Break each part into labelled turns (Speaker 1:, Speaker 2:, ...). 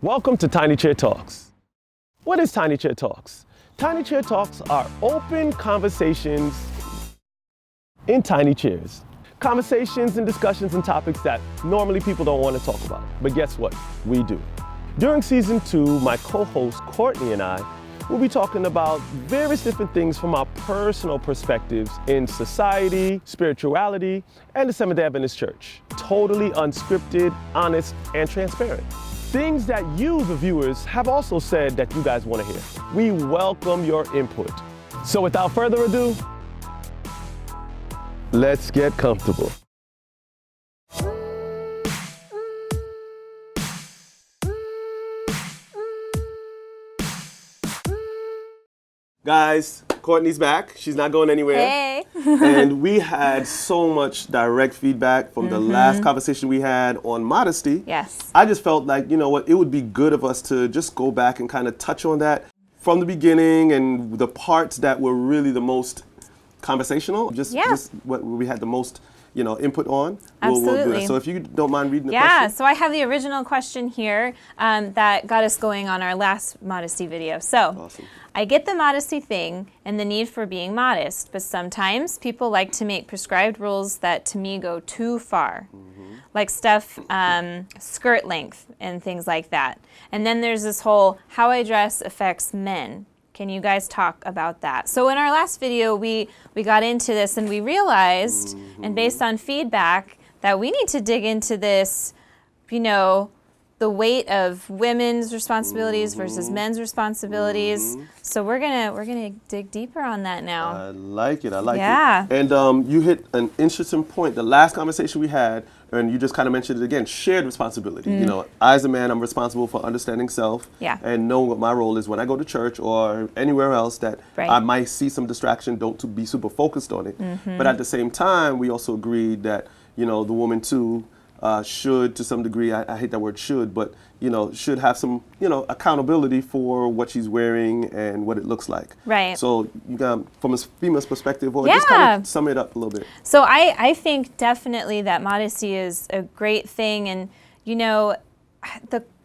Speaker 1: Welcome to Tiny Chair Talks. What is Tiny Chair Talks? Tiny Chair Talks are open conversations in tiny chairs. Conversations and discussions and topics that normally people don't want to talk about. But guess what? We do. During season 2, my co-host Courtney and I will be talking about various different things from our personal perspectives in society, spirituality, and the Seventh-day Adventist Church. Totally unscripted, honest, and transparent. Things that you, the viewers, have also said that you guys want to hear. We welcome your input. So without further ado, let's get comfortable. Guys, Courtney's back. She's not going anywhere.
Speaker 2: Hey.
Speaker 1: And we had so much direct feedback from the last conversation we had on modesty.
Speaker 2: Yes.
Speaker 1: I just felt like, you know what, it would be good of us to just go back and kind of touch on that from the beginning and the parts that were really the most conversational, just what we had the most, input on.
Speaker 2: Absolutely.
Speaker 1: We'll do that. So if you don't mind reading the
Speaker 2: question.
Speaker 1: question.
Speaker 2: Yeah, so I have the original question here that got us going on our last modesty video. So,
Speaker 1: Awesome.
Speaker 2: I get the modesty thing and the need for being modest, but sometimes people like to make prescribed rules that to me go too far. Like stuff, skirt length and things like that. And then there's this whole how I dress affects men. Can you guys talk about that? So in our last video, we got into this and we realized, and based on feedback, that we need to dig into this, the weight of women's responsibilities versus men's responsibilities. So we're gonna dig deeper on that now.
Speaker 1: I like it. And you hit an interesting point. The last conversation we had, and you just kind of mentioned it again, shared responsibility. I as a man, I'm responsible for understanding self and knowing what my role is when I go to church or anywhere else that I might see some distraction, don't to be super focused on it. But at the same time, we also agreed that, the woman too, should, to some degree, I hate that word should, but, should have some, accountability for what she's wearing and what it looks like.
Speaker 2: Right.
Speaker 1: So you got, from a female's perspective, or just kind of sum it up a little bit.
Speaker 2: So I think definitely that modesty is a great thing. And,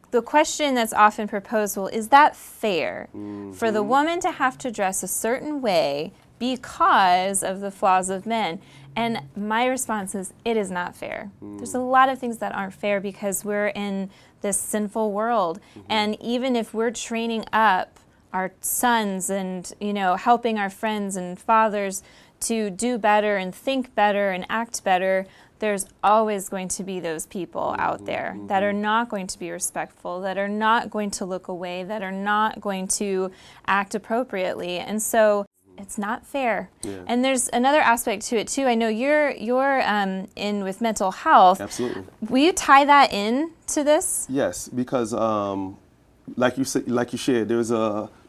Speaker 2: the question that's often proposed, well, is that fair for the woman to have to dress a certain way because of the flaws of men? And my response is, it is not fair. There's a lot of things that aren't fair because we're in this sinful world. And even if we're training up our sons and, helping our friends and fathers to do better and think better and act better, there's always going to be those people out there that are not going to be respectful, that are not going to look away, that are not going to act appropriately. And so it's not fair. And there's another aspect to it too. I know you're in with mental health.
Speaker 1: Absolutely.
Speaker 2: Will you tie that in to this?
Speaker 1: Yes, because like you shared, there's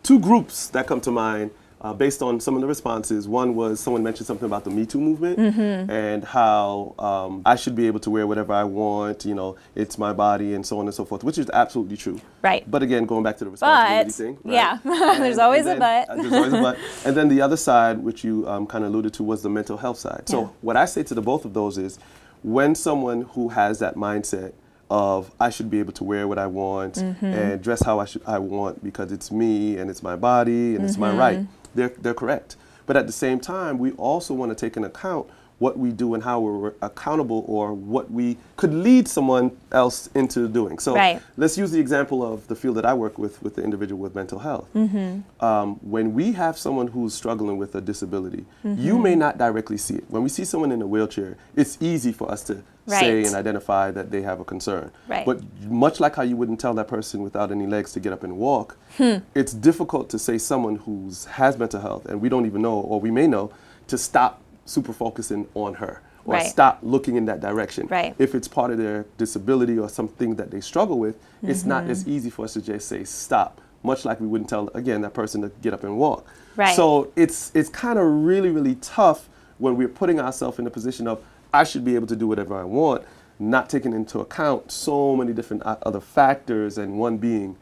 Speaker 1: two groups that come to mind based on some of the responses. One was someone mentioned something about the Me Too movement and how I should be able to wear whatever I want, it's my body and so on and so forth, which is absolutely true.
Speaker 2: Right.
Speaker 1: But again, going back to the responsibility thing. Right?
Speaker 2: Yeah, there's always a but.
Speaker 1: There's always a but. And then the other side, which you kind of alluded to, was the mental health side.
Speaker 2: Yeah.
Speaker 1: So what I say to the both of those is, when someone who has that mindset of I should be able to wear what I want and dress how I want because it's me and it's my body and it's my right, they're correct. But at the same time, we also want to take into account what we do and how we're accountable or what we could lead someone else into doing. So let's use the example of the field that I work with the individual with mental health. When we have someone who's struggling with a disability, you may not directly see it. When we see someone in a wheelchair, it's easy for us to say and identify that they have a concern. But much like how you wouldn't tell that person without any legs to get up and walk, it's difficult to say someone who has mental health, and we don't even know, or we may know, to stop super focusing on her or stop looking in that direction. If it's part of their disability or something that they struggle with, it's not as easy for us to just say stop, much like we wouldn't tell, again, that person to get up and walk. So it's kind of really, really tough when we're putting ourselves in the position of I should be able to do whatever I want, not taking into account so many different other factors, and one being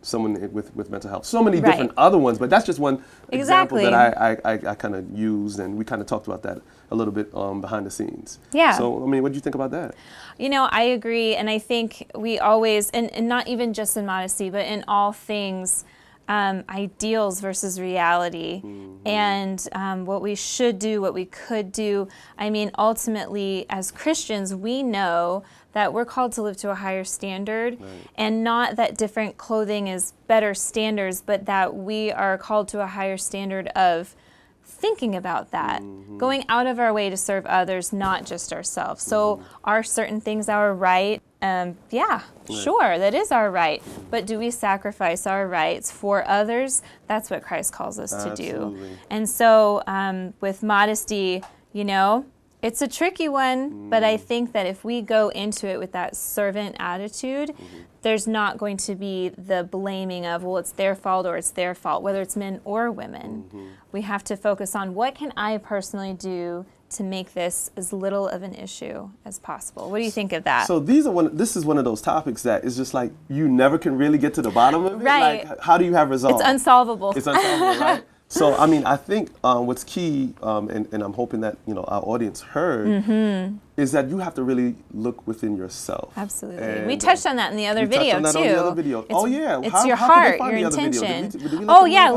Speaker 1: someone with mental health. So many different other ones, but that's just one example that I kind of used, and we kind of talked about that a little bit behind the scenes.
Speaker 2: Yeah.
Speaker 1: So, I mean, what do you think about that?
Speaker 2: You know, I agree, and I think we always, and not even just in modesty, but in all things, ideals versus reality, and what we should do, what we could do. I mean, ultimately, as Christians, we know that we're called to live to a higher standard, and not that different clothing is better standards, but that we are called to a higher standard of thinking about that, going out of our way to serve others, not just ourselves. So are certain things our right? Sure, that is our right. But do we sacrifice our rights for others? That's what Christ calls us to do. And so with modesty, you know, it's a tricky one, but I think that if we go into it with that servant attitude, there's not going to be the blaming of, well, it's their fault or it's their fault, whether it's men or women. We have to focus on what can I personally do to make this as little of an issue as possible. What do you think of that?
Speaker 1: So this is one of those topics that is just like you never can really get to the bottom of it.
Speaker 2: Right.
Speaker 1: Like, how do you have resolve?
Speaker 2: It's unsolvable.
Speaker 1: It's unsolvable, right? So, I mean, I think what's key, and I'm hoping that, you know, our audience heard, is that you have to really look within yourself.
Speaker 2: Absolutely.
Speaker 1: And
Speaker 2: we touched on that in the other video, too.
Speaker 1: On the other video.
Speaker 2: It's your heart, your intention.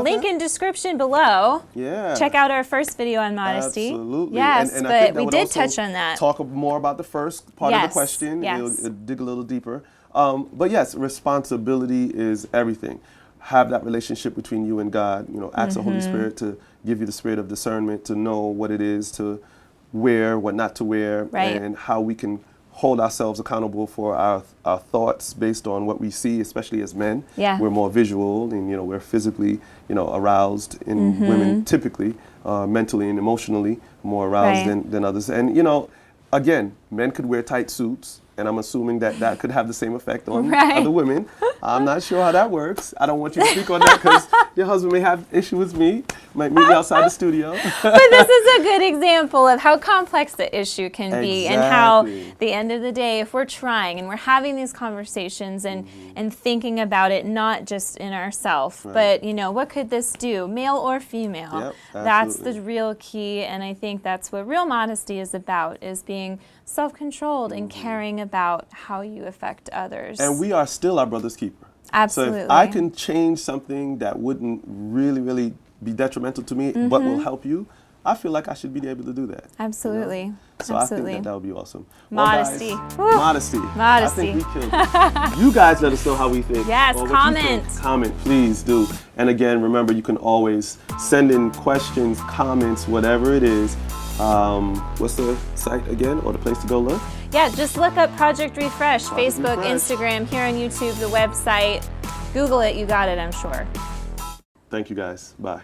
Speaker 2: Link in description below.
Speaker 1: Yeah.
Speaker 2: Check out our first video on modesty.
Speaker 1: Absolutely.
Speaker 2: Yes,
Speaker 1: and
Speaker 2: but we did touch on that.
Speaker 1: Talk more about the first part of the question.
Speaker 2: Yes.
Speaker 1: We'll dig a little deeper. But yes, responsibility is everything. Have that relationship between you and God. You know, ask the Holy Spirit to give you the spirit of discernment to know what it is to wear, what not to wear, and how we can hold ourselves accountable for our thoughts based on what we see, especially as men.
Speaker 2: Yeah.
Speaker 1: We're more visual, and you know, we're physically, you know, aroused in women typically, mentally and emotionally more aroused than others. And you know, again, men could wear tight suits, and I'm assuming that that could have the same effect on other women. I'm not sure how that works. I don't want you to speak on that because your husband may have issue with me, might meet me outside the studio.
Speaker 2: But this is a good example of how complex the issue can be, and how, at the end of the day, if we're trying and we're having these conversations and thinking about it, not just in ourselves, but, you know, what could this do, male or female?
Speaker 1: Yep,
Speaker 2: that's the real key, and I think that's what real modesty is about, is being self-controlled and caring about how you affect others.
Speaker 1: And we are still our brother's keeper.
Speaker 2: Absolutely.
Speaker 1: So if I can change something that wouldn't really be detrimental to me, but will help you, I feel like I should be able to do that.
Speaker 2: Absolutely.
Speaker 1: You know? So
Speaker 2: Absolutely.
Speaker 1: I think that would be awesome.
Speaker 2: Modesty.
Speaker 1: Well, guys, modesty. I think we killed it. You guys let us know how we think.
Speaker 2: Yes,
Speaker 1: or what
Speaker 2: comment.
Speaker 1: you think. Comment, please do. And again, remember, you can always send in questions, comments, whatever it is. What's the site again, or the place to go look?
Speaker 2: Yeah, just look up Project Refresh, Facebook, Instagram, here on YouTube, the website. Google it, you got it, I'm sure.
Speaker 1: Thank you guys. Bye.